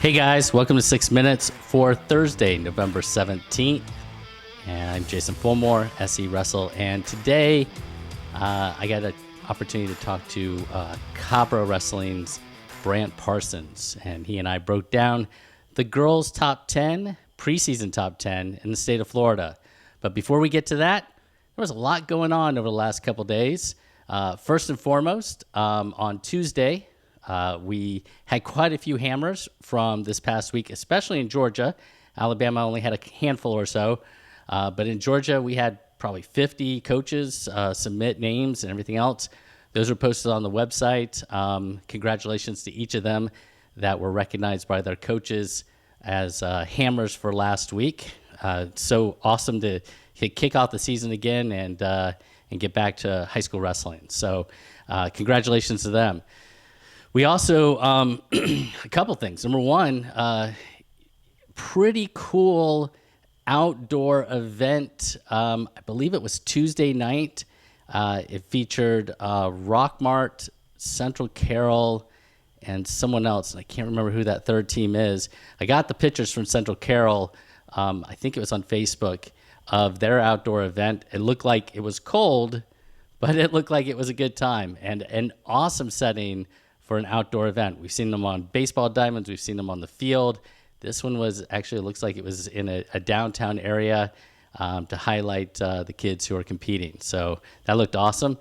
Hey guys, welcome to 6 Minutes for Thursday, November 17th. And I'm Jason Fulmore, SE Wrestle. And today I got an opportunity to talk to KabraWrestling's Brant Parsons. And he and I broke down the girls' top 10, preseason top 10 in the state of Florida. But before we get to that, there was a lot going on over the last couple days. First and foremost, on Tuesday, we had quite a few hammers from this past week, especially in Georgia. Alabama only had a handful or so. But in Georgia, we had probably 50 coaches submit names and everything else. Those were posted on the website. Congratulations to each of them that were recognized by their coaches as hammers for last week. So awesome to kick off the season again and get back to high school wrestling. So congratulations to them. We also, a couple things. Number one, pretty cool outdoor event. I believe it was Tuesday night. It featured Rockmart, Central Carroll, and someone else. And I can't remember who that third team is. I got the pictures from Central Carroll. I think it was on Facebook of their outdoor event. It looked like it was cold, but it looked like it was a good time and an awesome setting for an outdoor event. We've seen them on baseball diamonds. We've seen them on the field. This one was actually, it looks like it was in a downtown area to highlight the kids who are competing. So that looked awesome.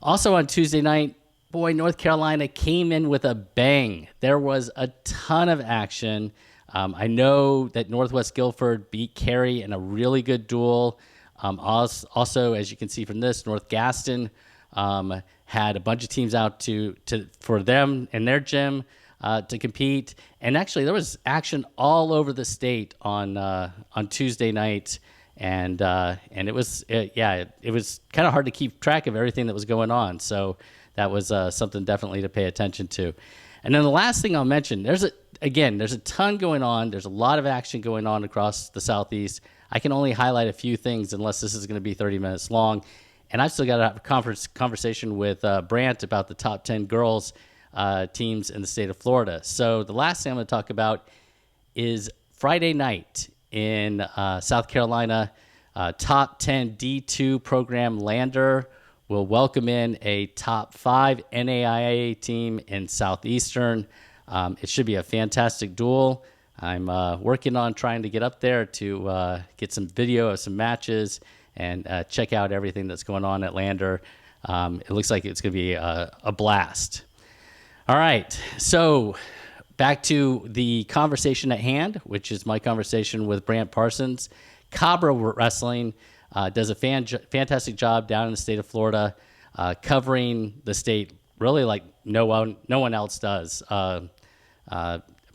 Also on Tuesday night, boy, North Carolina came in with a bang. There was a ton of action. I know that Northwest Guilford beat Cary in a really good duel. Also, as you can see from this, North Gaston had a bunch of teams out for them in their gym to compete, and actually there was action all over the state on Tuesday night, and it was kind of hard to keep track of everything that was going on. So that was something definitely to pay attention to. And then the last thing I'll mention, there's a ton going on. There's a lot of action going on across the Southeast. I can only highlight a few things unless this is going to be 30 minutes long. And I've still got to have a conversation with Brant about the top 10 girls teams in the state of Florida. So the last thing I'm going to talk about is Friday night in South Carolina. Top 10 D2 program Lander will welcome in a top 5 NAIA team in Southeastern. It should be a fantastic duel. I'm working on trying to get up there to get some video of some matches and check out everything that's going on at Lander. It looks like it's going to be a blast. All right, so back to the conversation at hand, which is my conversation with Brant Parsons. Kabra Wrestling does a fantastic job down in the state of Florida, covering the state really like no one else does.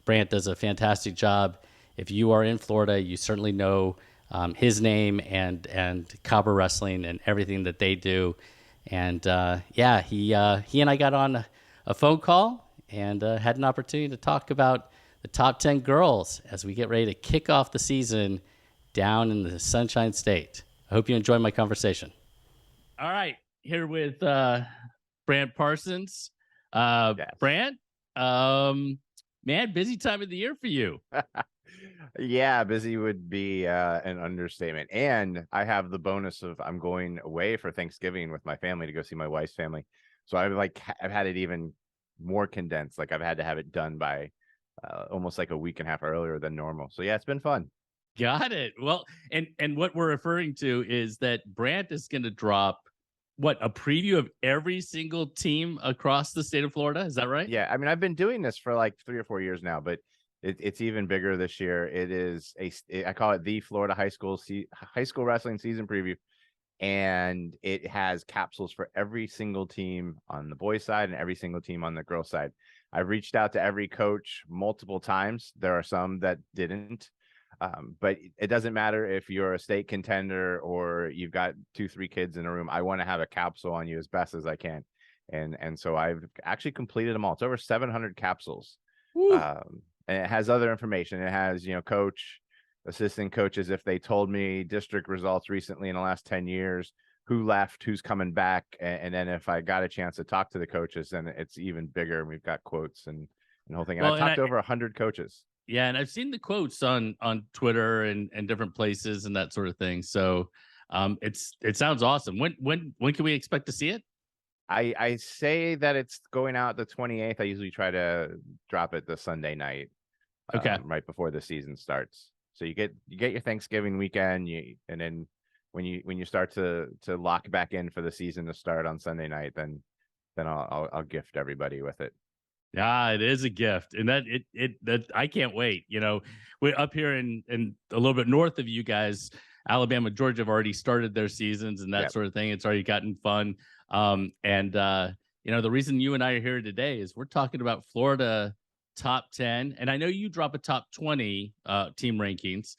Brant does a fantastic job. If you are in Florida, you certainly know his name and Kabra Wrestling and everything that they do. And he and I got on a phone call and had an opportunity to talk about the top 10 girls as we get ready to kick off the season down in the Sunshine State. I hope you enjoy my conversation. All right, here with Brant Parsons. Yes. Brant, man, busy time of the year for you. Yeah, busy would be an understatement. And I have the bonus of I'm going away for Thanksgiving with my family to go see my wife's family. So I've had it even more condensed. Like I've had to have it done by almost like a week and a half earlier than normal. So yeah, it's been fun. Got it. Well, and what we're referring to is that Brant is going to drop a preview of every single team across the state of Florida. Is that right? Yeah, I mean, I've been doing this for like 3 or 4 years now, but it's even bigger this year. It is I call it the Florida high school wrestling season preview, and it has capsules for every single team on the boys side and every single team on the girls side. I've reached out to every coach multiple times. There are some that didn't, but it doesn't matter if you're a state contender or you've got 2-3 kids in a room. I want to have a capsule on you as best as I can, and so I've actually completed them all. It's over 700 capsules. And it has other information. It has, coach, assistant coaches, if they told me district results recently in the last 10 years, who left, who's coming back. And then if I got a chance to talk to the coaches, then it's even bigger. We've got quotes and the whole thing. And I've talked to over 100 coaches. Yeah, and I've seen the quotes on Twitter and different places and that sort of thing. So it sounds awesome. When can we expect to see it? I say that it's going out the 28th. I usually try to drop it the Sunday night, Okay. right before the season starts. So you get your Thanksgiving weekend, and then when you start to lock back in for the season to start on Sunday night, then I'll gift everybody with it. Yeah, it is a gift, and that I can't wait. We're up here in a little bit north of you guys. Alabama, Georgia have already started their seasons and that Yep. sort of thing. It's already gotten fun. And the reason you and I are here today is we're talking about Florida top 10, and I know you drop a top 20 team rankings.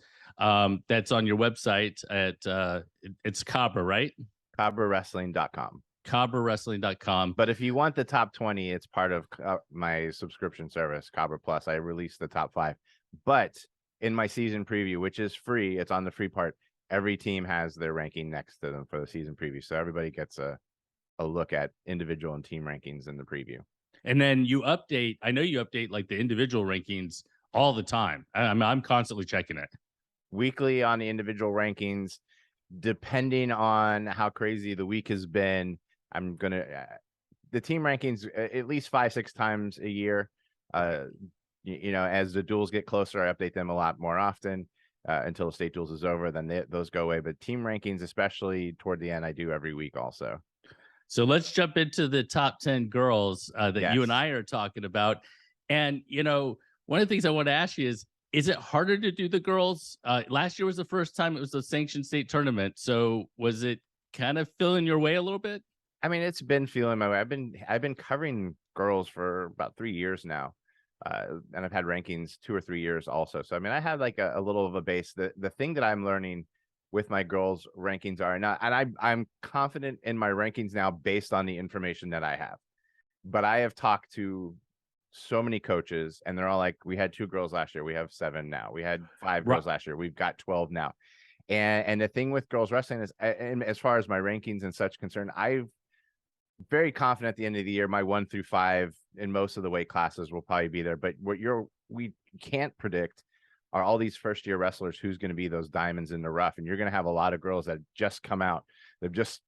That's on your website at it's Kabra, right? KabraWrestling.com. KabraWrestling.com. But if you want the top 20, it's part of my subscription service, Kabra Plus. I release the top 5. But in my season preview, which is free, it's on the free part. Every team has their ranking next to them for the season preview. So everybody gets a look at individual and team rankings in the preview. And then you update. I know you update like the individual rankings all the time. I'm constantly checking it. Weekly on the individual rankings, depending on how crazy the week has been. I'm going to the team rankings at least 5-6 times a year. As the duels get closer, I update them a lot more often until the state duels is over. Then those go away. But team rankings, especially toward the end, I do every week also. So let's jump into the top 10 girls that you and I are talking about. And, one of the things I want to ask you is it harder to do the girls? Last year was the first time it was a sanctioned state tournament. So was it kind of filling your way a little bit? I mean, it's been feeling my way. I've been covering girls for about 3 years now. And I've had rankings 2 or 3 years also. So, I mean, I have like a little of a base. The thing that I'm learning with my girls rankings are not, and I'm confident in my rankings now based on the information that I have, but I have talked to so many coaches and they're all like, we had 2 girls last year. We have 7 now. We had 5 girls last year. We've got 12 now. And the thing with girls wrestling is, and as far as my rankings and such concerned, I've very confident at the end of the year, my 1 through 5 in most of the weight classes will probably be there. But we can't predict are all these first year wrestlers who's going to be those diamonds in the rough. And you're going to have a lot of girls that just come out. They've just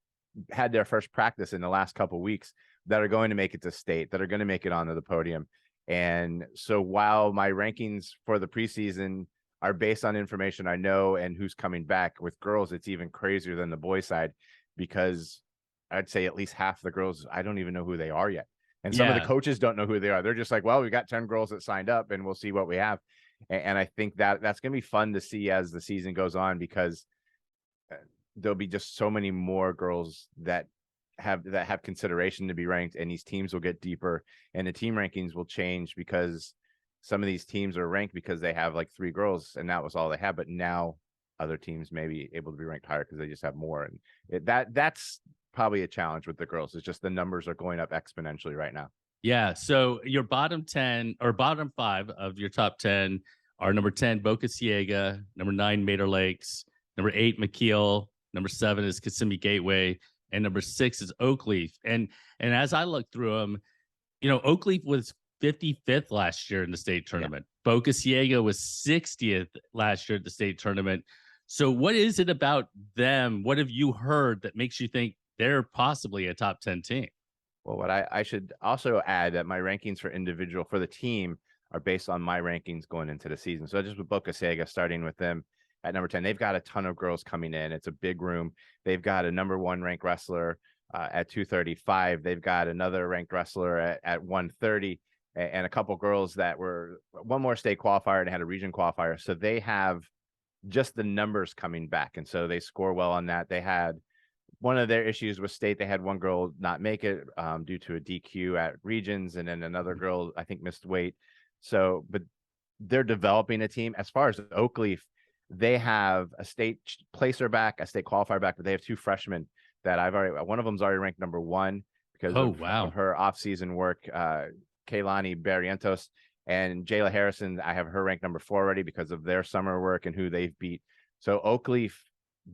had their first practice in the last couple of weeks that are going to make it to state, that are going to make it onto the podium. And so while my rankings for the preseason are based on information I know and who's coming back, with girls, it's even crazier than the boys side, because I'd say at least half the girls, I don't even know who they are yet. And some of the coaches don't know who they are. They're just like, well, we got 10 girls that signed up and we'll see what we have. And I think that's going to be fun to see as the season goes on, because there'll be just so many more girls that have consideration to be ranked, and these teams will get deeper and the team rankings will change, because some of these teams are ranked because they have like 3 girls and that was all they had. But now other teams may be able to be ranked higher because they just have more. And that's probably a challenge with the girls. It's just the numbers are going up exponentially right now. Yeah. So your bottom 10 or bottom 5 of your top 10 are number 10, Boca Ciega, number 9, Mater Lakes, number 8, McKeel, number 7 is Kissimmee Gateway, and number 6 is Oakleaf. And as I look through them, Oakleaf was 55th last year in the state tournament. Yeah. Boca Ciega was 60th last year at the state tournament. So what is it about them? What have you heard that makes you think they're possibly a top 10 team? Well, what I should also add that my rankings for the team are based on my rankings going into the season. So just with Boca Ciega, starting with them at number 10, they've got a ton of girls coming in. It's a big room. They've got a number 1 ranked wrestler at 235. They've got another ranked wrestler at 130, and a couple girls that were one more state qualifier and had a region qualifier. So they have just the numbers coming back. And so they score well on that. They had one of their issues with state. They had one girl not make it due to a DQ at regions, and then another girl, I think, missed weight. So, but they're developing a team. As far as Oakleaf, they have a state placer back, a state qualifier back, but they have 2 freshmen that one of them's already ranked number 1 because of her off-season work, Kaylani Barrientos, and Jayla Harrison. I have her ranked number 4 already because of their summer work and who they've beat. So Oakleaf,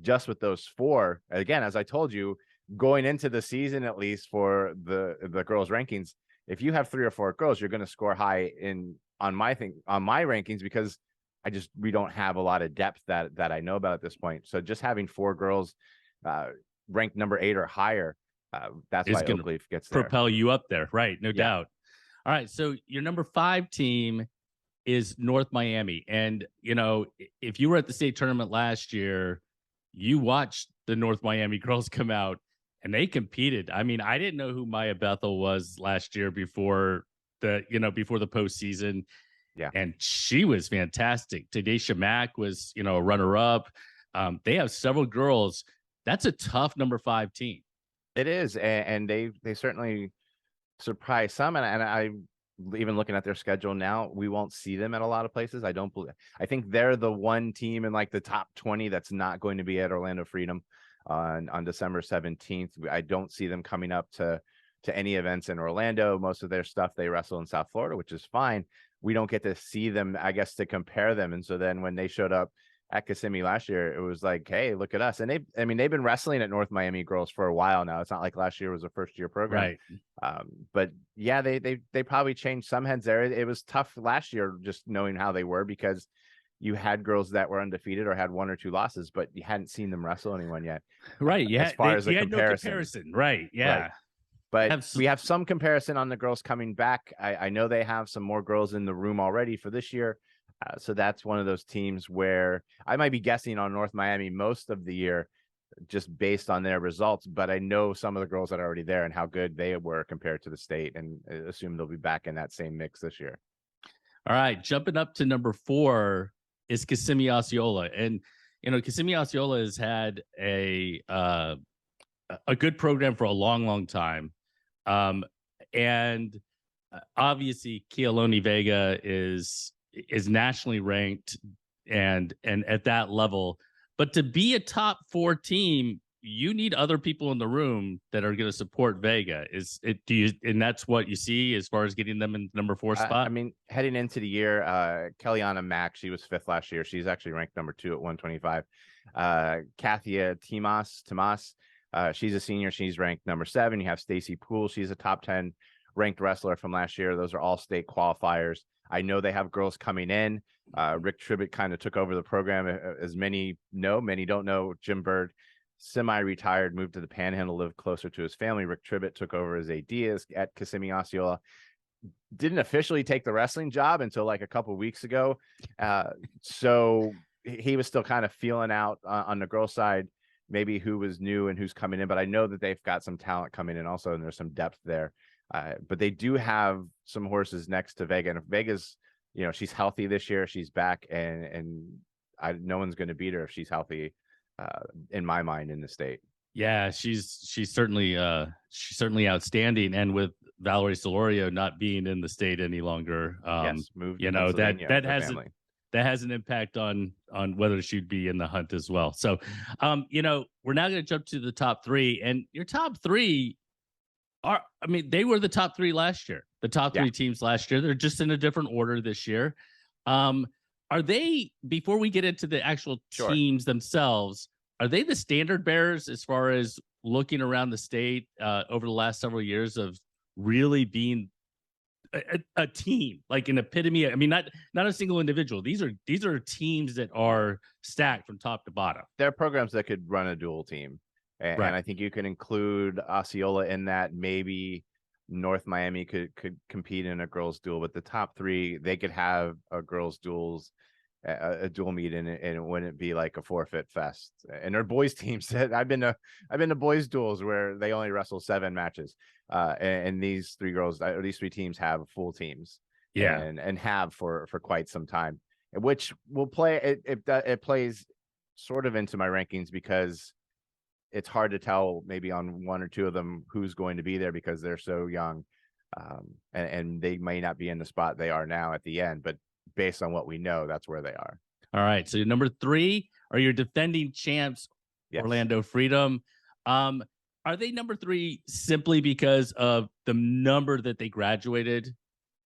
just with those 4, again, as I told you, going into the season, at least for the girls rankings, if you have 3 or 4 girls, you're going to score high in on my rankings because we don't have a lot of depth that I know about at this point. So just having 4 girls ranked number 8 or higher, that's why Oak Leaf gets there. Propel you up there, right? No doubt. All right, so your number 5 team is North Miami, and if you were at the state tournament last year, you watched the North Miami girls come out, and they competed. I mean, I didn't know who Maya Bethel was last year before the postseason. Yeah, and she was fantastic. Tadesha Mack was a runner-up. They have several girls. That's a tough number 5 team. It is, and they certainly surprise some, and I even looking at their schedule now, we won't see them at a lot of places. I think they're the one team in like the top 20 that's not going to be at Orlando Freedom on December 17th. I don't see them coming up to any events in Orlando. Most of their stuff they wrestle in South Florida, which is fine. We don't get to see them, I guess, to compare them. And so then when they showed up at Kissimmee last year, it was like, hey, look at us. And they've been wrestling at North Miami girls for a while now. It's not like last year was a first year program. Right. But yeah, they probably changed some heads there. It was tough last year just knowing how they were because you had girls that were undefeated or had 1 or 2 losses, but you hadn't seen them wrestle anyone yet. Right. Yeah. As far as the comparison. No comparison. Right. Yeah. Right. But we have some comparison on the girls coming back. I know they have some more girls in the room already for this year. So that's one of those teams where I might be guessing on North Miami most of the year just based on their results. But I know some of the girls that are already there and how good they were compared to the state, and assume they'll be back in that same mix this year. All right. Jumping up to number 4 is Kissimmee Osceola. And, Kissimmee Osceola has had a good program for a long, long time. And obviously Kealoni Vega is nationally ranked and at that level, but to be a top 4 team, you need other people in the room that are going to support Vega. And that's what you see as far as getting them in the number 4 spot? I mean, heading into the year, Kellyanna Mack, she was 5th last year. She's actually ranked number 2 at 125. Kathia Timas, she's a senior. She's ranked number 7. You have Stacy Poole. She's a top 10 ranked wrestler from last year. Those are all state qualifiers. I know they have girls coming in. Rick Tribbett kind of took over the program. As many know, many don't know. Jim Bird, semi-retired, moved to the Panhandle, lived closer to his family. Rick Tribbett took over as AD at Kissimmee Osceola. Didn't officially take the wrestling job until like a couple weeks ago. So he was still kind of feeling out on the girl side, maybe who was new and who's coming in. But I know that they've got some talent coming in also, and there's some depth there. But they do have some horses next to Vega. And if Vega's, she's healthy this year, she's back, and no one's going to beat her if she's healthy, in my mind, in the state. Yeah, she's certainly outstanding. And with Valerie Solorio not being in the state any longer, moved that has an impact on whether she'd be in the hunt as well. So, we're now going to jump to the top 3, and your top 3 they were the top 3 last year. The top 3 teams last year. They're just in a different order this year. Are they, before we get into the actual teams themselves, are they the standard bearers as far as looking around the state over the last several years of really being a team, like an epitome? I mean, not a single individual. These are teams that are stacked from top to bottom. There are programs that could run a dual team. And I think you can include Osceola in that. Maybe North Miami could compete in a girls duel, but the top 3, they could have a girls duels, a dual meet, and it wouldn't be like a forfeit fest. And their boys teams, I've been to boys duels where they only wrestle 7 matches. And these 3 teams have full teams. Yeah. And have for quite some time, which will play. It plays sort of into my rankings because it's hard to tell maybe on 1 or 2 of them who's going to be there because they're so young, and they may not be in the spot they are now at the end, but based on what we know, that's where they are. All right. So number 3 are your defending champs, Orlando Freedom. Are they number 3 simply because of the number that they graduated?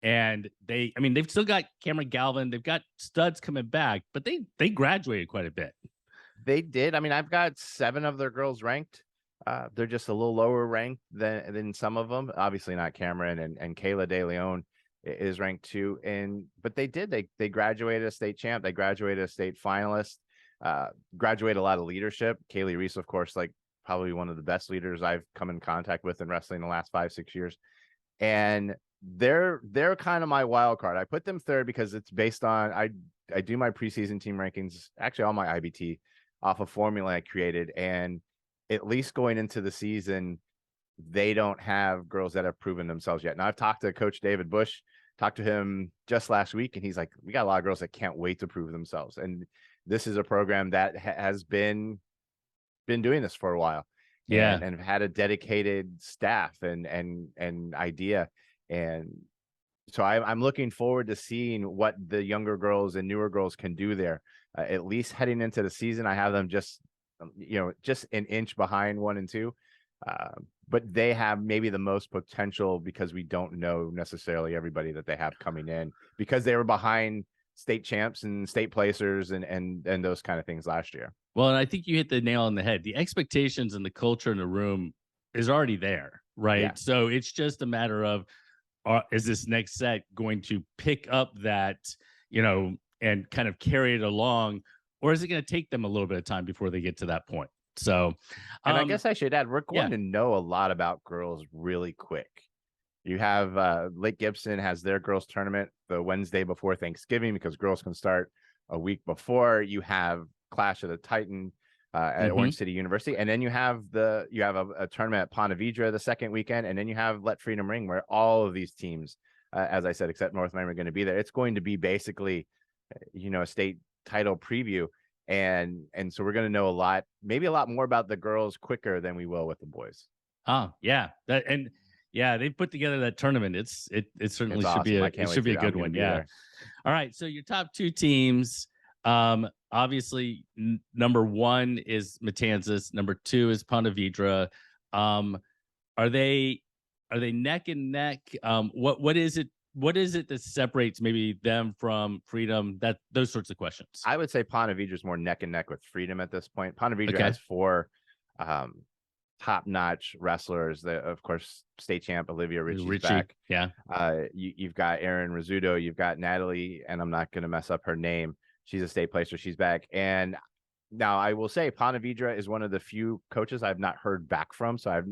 And they've still got Cameron Galvin. They've got studs coming back, but they graduated quite a bit. They did. I mean, I've got 7 of their girls ranked. They're just a little lower ranked than some of them. Obviously not Cameron and Kayla De Leon. is ranked 2. But they graduated a state champ, they graduated a state finalist, graduated a lot of leadership. Kaylee Reese, of course, like probably one of the best leaders I've come in contact with in wrestling in the last 5-6 years. And they're kind of my wild card. I put them third because it's based on I do my preseason team rankings, actually all my IBT, off a formula I created, and at least going into the season, they don't have girls that have proven themselves yet. Now I've talked to Coach David Bush, talked to him just last week, and he's like, we got a lot of girls that can't wait to prove themselves. And this is a program that has been doing this for a while. Yeah. And had a dedicated staff and idea. And so I'm looking forward to seeing what the younger girls and newer girls can do there. At least heading into the season, I have them just an inch behind 1 and 2. But they have maybe the most potential because we don't know necessarily everybody that they have coming in, because they were behind state champs and state placers and those kind of things last year. Well, and I think you hit the nail on the head. The expectations and the culture in the room is already there, right? Yeah. So it's just a matter of, is this next set going to pick up that, and kind of carry it along, or is it going to take them a little bit of time before they get to that point? So, and I guess I should add, we're going to know a lot about girls really quick. You have Lake Gibson has their girls tournament the Wednesday before Thanksgiving, because girls can start a week before. You have Clash of the Titan at Orange City University, and then you have a tournament at Ponte Vedra the second weekend, and then you have Let Freedom Ring, where all of these teams, as I said, except North Miami, are going to be there. It's going to be basically, a state title preview, and so we're going to know maybe a lot more about the girls quicker than we will with the boys. Oh yeah, they put together that tournament. It certainly should awesome. be a good one. Yeah. There. All right, so your top 2 teams. Obviously, number 1 is Matanzas. Number 2 is Ponte Vedra. Are they neck and neck? What is it? What is it that separates maybe them from Freedom? Those sorts of questions. I would say Ponte Vedra is more neck and neck with Freedom at this point. Ponte Vedra Okay. has 4 top-notch wrestlers. Of course, state champ Olivia Ritchie's back. Yeah. You've got Erin Rizzuto. You've got Natalie, and I'm not going to mess up her name. She's a state placer. She's back. And now I will say Ponte Vedra is one of the few coaches I've not heard back from. So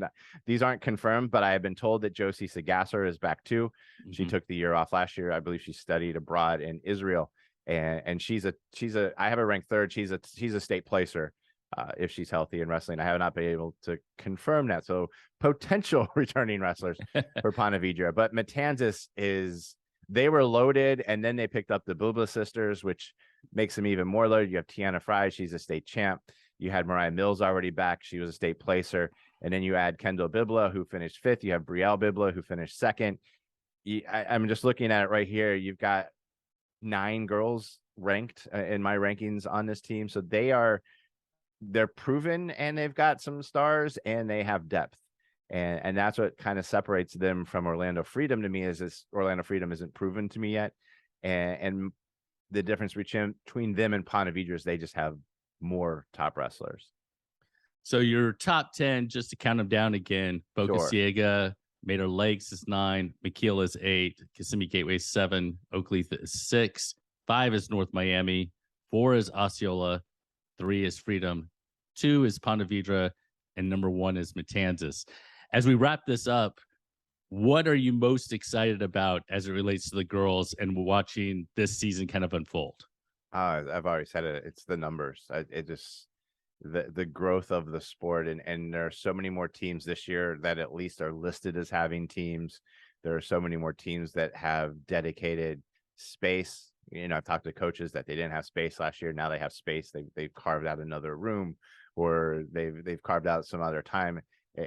these aren't confirmed, but I have been told that Josie Sagasser is back too. She took the year off last year. I believe she studied abroad in Israel, and I have her ranked 3rd. She's a state placer. If she's healthy in wrestling. I have not been able to confirm that. So potential returning wrestlers for Ponte Vedra. But Matanzas they were loaded, and then they picked up the Bubla sisters, which makes them even more loaded. You have Tiana Fry, she's a state champ. You had Mariah Mills already back. She was a state placer. And then you add Kendall Bibla, who finished 5th. You have Brielle Bibla, who finished 2nd. I'm just looking at it right here. You've got 9 girls ranked in my rankings on this team. So they're proven, and they've got some stars, and they have depth. And that's what kind of separates them from Orlando Freedom to me, is this Orlando Freedom isn't proven to me yet. And the difference between them and Ponte Vedra is they just have more top wrestlers. So your top 10, just to count them down again: Boca Ciega, Mater Lakes is 9, McKeel is 8, Kissimmee Gateway is 7, Oakleaf is 6, 5 is North Miami, 4 is Osceola, 3 is Freedom, 2 is Ponte Vedra, and number 1 is Matanzas. As we wrap this up, what are you most excited about as it relates to the girls and watching this season kind of unfold? I've already said it. It's the numbers. The growth of the sport, and there are so many more teams this year that at least are listed as having teams. There are so many more teams that have dedicated space. I've talked to coaches that they didn't have space last year. Now they have space. They've carved out another room, or they've carved out some other time.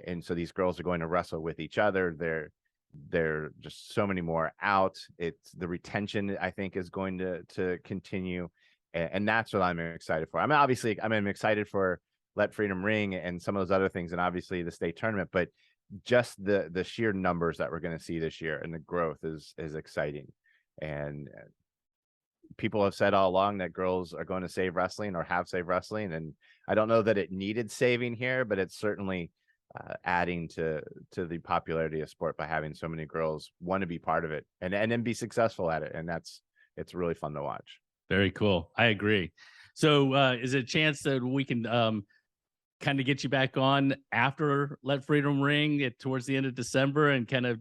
And so these girls are going to wrestle with each other. They're just so many more out. It's the retention, I think, is going to continue. And that's what I'm excited for. I'm excited for Let Freedom Ring and some of those other things, and obviously the state tournament, but just the sheer numbers that we're going to see this year and the growth is exciting. And people have said all along that girls are going to save wrestling, or have saved wrestling. And I don't know that it needed saving here, but it's certainly adding to the popularity of sport by having so many girls want to be part of it and then be successful at it. And it's really fun to watch. Very cool. I agree. So is it a chance that we can kind of get you back on after Let Freedom Ring towards the end of December and kind of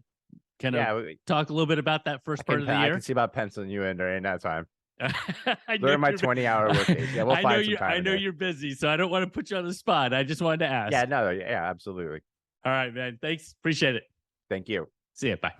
talk a little bit about that first part of the year? I can see about penciling you in during that time. I During my 20-hour work days. Yeah, we'll find some time. I know you're busy, so I don't want to put you on the spot. I just wanted to ask. Yeah, no, yeah, absolutely. All right, man. Thanks. Appreciate it. Thank you. See you. Bye.